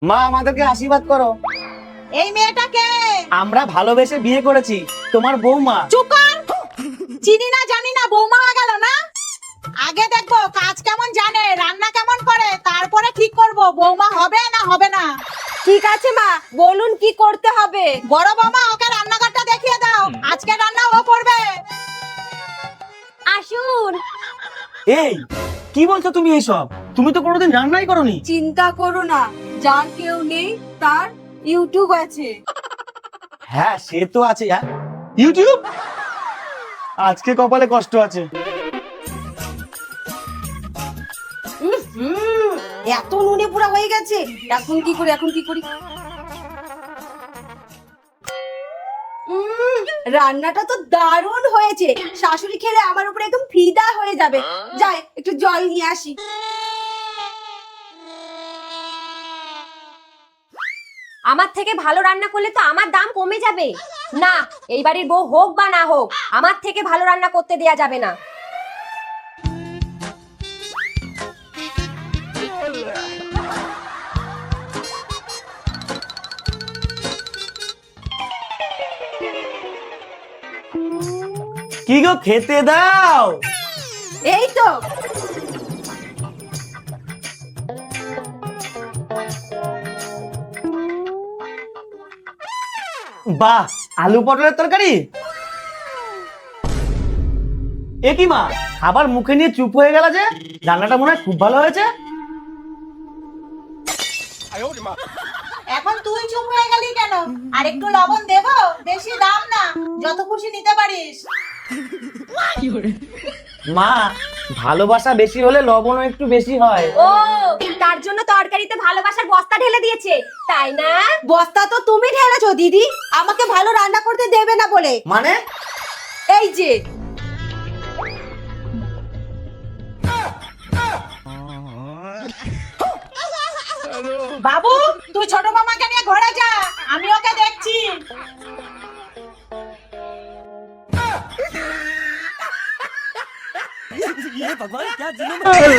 মা আমাদেরকে আশীর্বাদ করো। এই মেয়েটাকে আমরা ভালোবেসে বিয়ে করেছি, তোমার বৌমা। চুপ কর। চিনি না জানি না, বৌমা হয়ে গেল না। আগে দেখবো কাজ কেমন জানে, রান্না কেমন করে, তারপরে ঠিক করব বৌমা হবে না হবে না। ঠিক আছে মা, বলুন কি করতে হবে। বড় বৌমা ওকে রান্নাঘরটা দেখিয়ে দাও, আজকে রান্না ও করবে। আসুন। এই কি বলছো তুমি এইসব? তুমি তো কোনোদিন রান্নাই করোনি। চিন্তা করো না, যার কেউ নেই তার ইউটিউব আছে। হ্যাঁ সে তো আছে। ইউটিউব আজকে কপালে কষ্ট আছে। এত নুনে পুরা হয়ে গেছে, এখন কি করি এখন কি করি। রান্নাটা তো দারুণ হয়েছে, শাশুড়ি খেলে আমার উপরে একদম ফিদা হয়ে যাবে। যাই একটু জল নিয়ে আসি। আমার থেকে ভালো রান্না করলে তো আমার দাম কমে যাবে। না, এই বাড়ির বউ হোক বা না হোক, আমার থেকে ভালো রান্না করতে দেয়া যাবে না। কি গো খেতে দাও। এই তো বাহ, আলু পটলের তরকারি। এ কি মা, আবার মুখে নিয়ে চুপ হয়ে গেল যে? রান্নাটা মনে হয় খুব ভালো হয়েছে। এখন তুই চুপ হয়ে গেলি কেন? আর একটু লবণ দেবো? বেশি দাম না, যত খুশি নিতে পারিস। মা, ভালোবাসা বেশি হলে লবণও একটু বেশি হয়। ও, তার জন্য তরকারিতে ভালোবাসার বস্তা ঢেলে দিয়েছে, তাই না? বস্তা তো তুমি ঢেলেছো দিদি, আমাকে ভালো রান্না করতে দেবে না বলে। মানে? এই যে বাবু, তুই ছোট মামাকে নিয়ে ঘরে যা, আমি ওকে দেখছি। ये भगवान क्या जुल्म है।